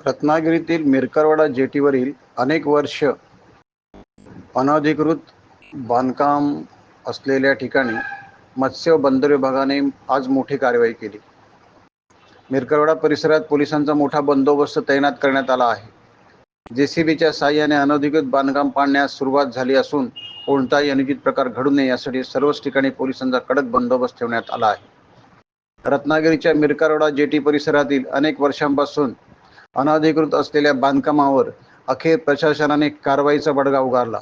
रत्नागिरीतील मिरकरवाडा जेटीवरील अनेक वर्ष अनधिकृत बांधकाम असलेल्या ठिकाणी मत्स्य व बंदर विभागाने आज मोठी कारवाई केली. मिरकरवाडा परिसरात पोलिसांचा मोठा बंदोबस्त तैनात करण्यात आला आहे. जेसीबीच्या साहाय्याने अनधिकृत बांधकाम पाडण्यास सुरुवात झाली असून कोणताही अनुचित प्रकार घडू नये यासाठी सर्वच ठिकाणी पोलिसांचा कडक बंदोबस्त ठेवण्यात आला आहे. रत्नागिरीच्या मिरकरवाडा जेटी परिसरातील अनेक वर्षांपासून अनधिकृत असलेल्या बांधकामावर अखेर प्रशासनाने कारवाईचा बडगा उगारला.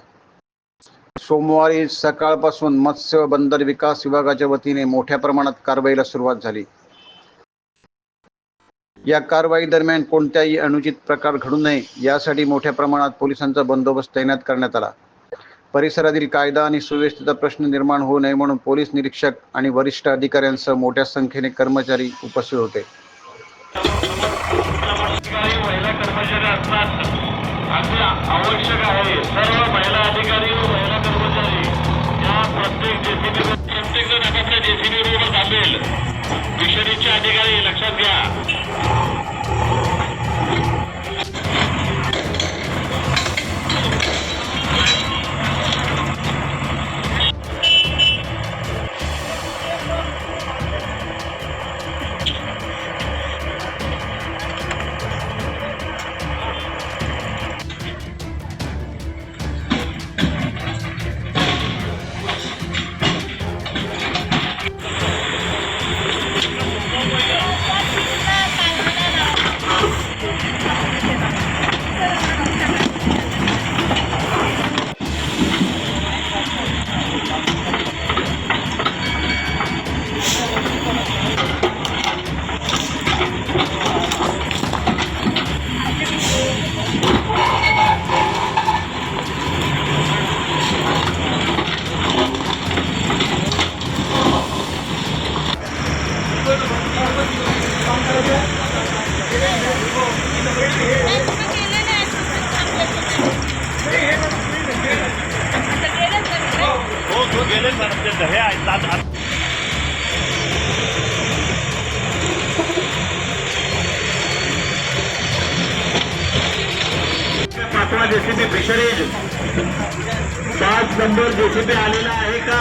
सोमवारी सकाळपासून मत्स्य व बंदर विकास विभागाच्या वतीने मोठ्या प्रमाणात कारवाईला सुरुवात झाली. या कारवाई दरम्यान कोणत्याही अनुचित प्रकार घडू नये यासाठी मोठ्या प्रमाणात पोलिसांचा बंदोबस्त तैनात करण्यात आला. परिसरातील कायदा आणि सुव्यवस्थेचा प्रश्न निर्माण होऊ नये म्हणून पोलीस निरीक्षक आणि वरिष्ठ अधिकाऱ्यांसह मोठ्या संख्येने कर्मचारी उपस्थित होते. महिला कर्मचारी असतात असे आवश्यक आहे. सर्व महिला अधिकारी व महिला कर्मचारी या प्रत्येक जण आपापल्या जेसीबी बरोबर थांबेल. फिशरीचे अधिकारी लक्षात घ्या. पाचवा जेसीबी फिशरीज 5 नंबर जेसीबी आलेला आहे का?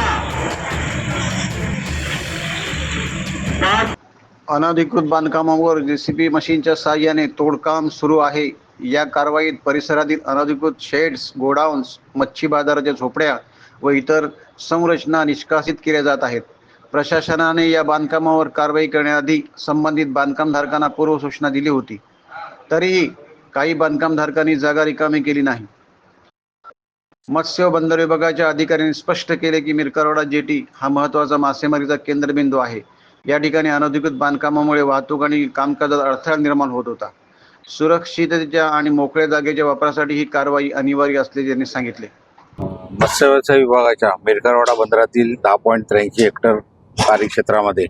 अनधिकृत बांधकामावर जेसीबी मशीनच्या साहाय्याने तोडकाम सुरू आहे. या कारवाईत परिसरातील अनधिकृत शेड्स, गोडाऊन्स, मच्छी बाजाराच्या झोपड्या व इतर संरचना निष्कासित केल्या जात आहेत. प्रशासनाने या बांधकामावर कारवाई करण्याआधी संबंधित बांधकामधारकांना पूर्वसूचना दिली होती. तरीही काही बांधकामधारकांनी जागा रिकामी केली नाही. मत्स्य व बंदर विभागाच्या अधिकाऱ्यांनी स्पष्ट केले की मिरकरवाडा जेटी हा महत्त्वाचा मासेमारीचा केंद्रबिंदू आहे. या ठिकाणी अनधिकृत बांधकामामुळे वाहतूक आणि कामकाजात अडथळा निर्माण होत होता. सुरक्षिततेच्या आणि मोकळ्या जागेच्या वापरासाठी ही कारवाई अनिवार्य असल्याचे त्यांनी सांगितले. मत्स्य व्यवसाय विभागाच्या मिरकरवाडा बंदरातील 10.83 हेक्टर कार्यक्षेत्रामध्ये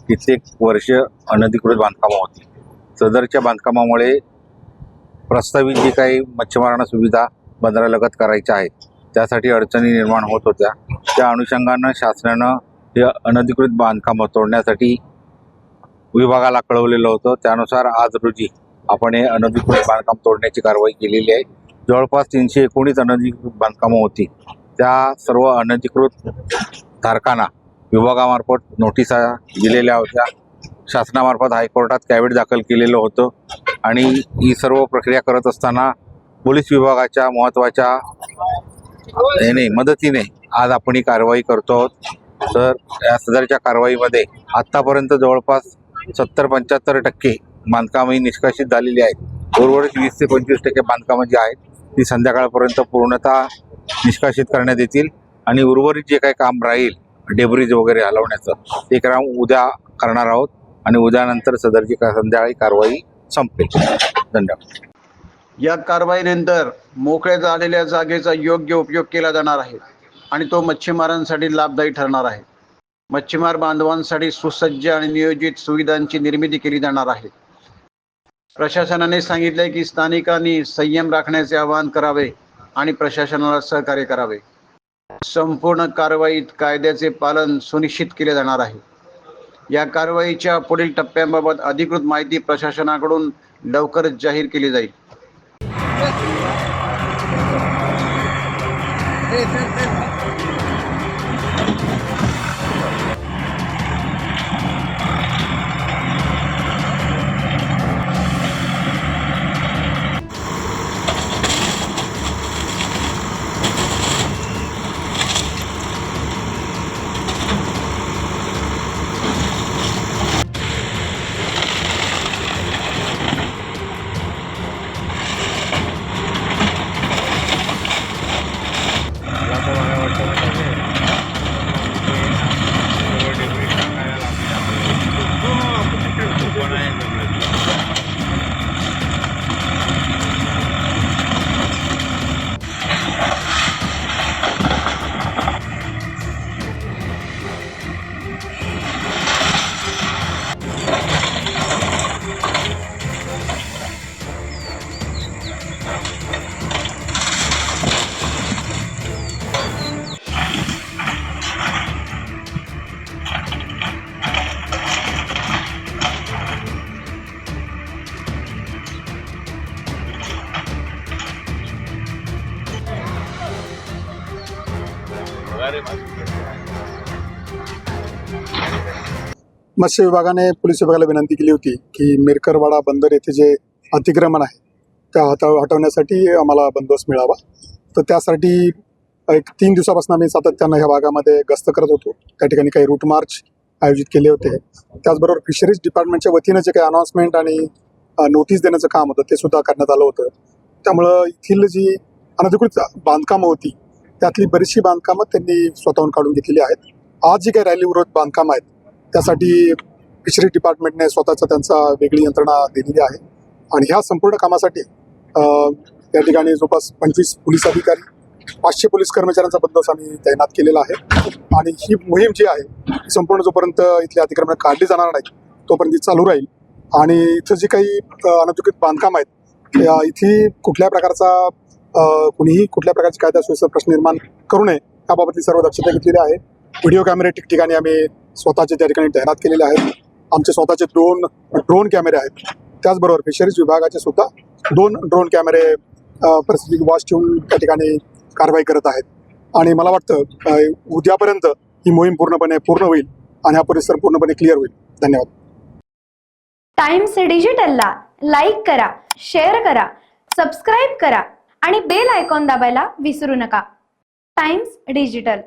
कित्येक वर्ष अनधिकृत बांधकामं होती. सदरच्या बांधकामामुळे प्रस्तावित जी काही मच्छीमारांना सुविधा बंदरालगत करायच्या आहेत त्यासाठी अडचणी निर्माण होत होत्या. त्या अनुषंगानं शासनानं हे अनधिकृत बांधकामं तोडण्यासाठी विभागाला कळवलेलं होतं. त्यानुसार आज रोजी आपण हे अनधिकृत बांधकाम तोडण्याची कारवाई केलेली आहे. जवळपास 319 अनधिकृत बांधकामं होती. त्या सर्व अनधिकृत धारकांना विभागामार्फत नोटिसा दिलेल्या होत्या. शासनामार्फत हायकोर्टात कॅव्हेट दाखल केलेलं होतं आणि ही सर्व प्रक्रिया करत असताना पोलीस विभागाच्या महत्त्वाच्या मदतीने आज आपण ही कारवाई करतो आहोत. तर या सदरच्या कारवाईमध्ये आत्तापर्यंत जवळपास 70-75% बांधकामं ही निष्कासित झालेली आहेत. उर्वरित 20 ते 25% बांधकामं जी आहेत ती संध्याकाळपर्यंत पूर्णतः निष्कासित करण्यात येतील आणि उर्वरित जे काही काम राहील डेब्रिज वगैरे हलवण्याचं ते काम उद्या करणार आहोत आणि उद्यानंतर सदरची संध्याकाळी कारवाई संपेल. धन्यवाद. या कारवाईनंतर मोकळ्या झालेल्या जागेचा योग्य उपयोग केला जाणार आहे आणि तो मच्छीमारांसाठी लाभदायी ठरणार आहे. मच्छीमार बांधवांसाठी सुसज्ज आणि नियोजित सुविधांची निर्मिती केली जाणार आहे. प्रशासनाने सांगितले की स्थानिकांनी संयम राखण्याचे आवाहन करावे आणि प्रशासनाला सहकार्य करावे. संपूर्ण कारवाईत कायद्याचे पालन सुनिश्चित केले जाणार आहे. या कारवाईच्या पुढील टप्प्यांबाबत अधिकृत माहिती प्रशासनाकडून लवकरच जाहीर केली जाईल. मत्स्य विभागाने पोलीस विभागाला विनंती केली होती की मिरकरवाडा बंदर येथे जे अतिक्रमण आहे त्या हटवण्यासाठी आम्हाला बंदोबस्त मिळावा. तर त्यासाठी एक 3 दिवसापासून आम्ही सातत्यानं ह्या भागामध्ये गस्त करत होतो. त्या ठिकाणी काही रूट मार्च आयोजित केले होते. त्याचबरोबर फिशरीज डिपार्टमेंटच्या वतीनं जे काही अनाउन्समेंट आणि नोटीस देण्याचं काम होतं ते सुद्धा करण्यात आलं होतं. त्यामुळं येथील जी अनधिकृत बांधकामं होती त्यातली बरीचशी बांधकामं त्यांनी स्वतःहून काढून घेतलेली आहेत. आज जी काही रॅली विरोध बांधकामं आहेत त्यासाठी फिशरीज डिपार्टमेंटने त्यांचा वेगळी यंत्रणा दिलेली आहे आणि ह्या संपूर्ण कामासाठी या ठिकाणी जवळपास 25 पोलीस अधिकारी 500 पोलीस कर्मचाऱ्यांचा बंदोबस्त आम्ही तैनात केलेला आहे. आणि ही मोहीम जी आहे ती संपूर्ण जोपर्यंत इथली अतिक्रमण काढली जाणार नाही तोपर्यंत ती चालू राहील. आणि इथं जी काही अनधिकृत बांधकाम आहेत इथे कुठल्या प्रकारची कायदा सुव्यवस्था प्रश्न निर्माण करू नये याबाबतली सर्व दक्षता घेतलेली आहे. व्हिडिओ कॅमेरे ठिकठिकाणी आम्ही स्वतःचे त्या ठिकाणी तैनात केलेले आहेत. आमचे स्वतःचे 2 ड्रोन कॅमेरे आहेत. त्याचबरोबर फिशरीज विभागाचे सुद्धा 2 ड्रोन कॅमेरे परिस्थिती वॉच ठेवून त्या ठिकाणी कारवाई करत आहेत. आणि मला वाटतं उद्यापर्यंत ही मोहीम पूर्ण होईल आणि हा परिसर पूर्णपणे क्लिअर होईल. धन्यवाद. टाइम्स डिजिटलला लाईक करा, शेअर करा, सबस्क्राईब करा आणि बेल आयकॉन दाबायला विसरू नका. Times digital.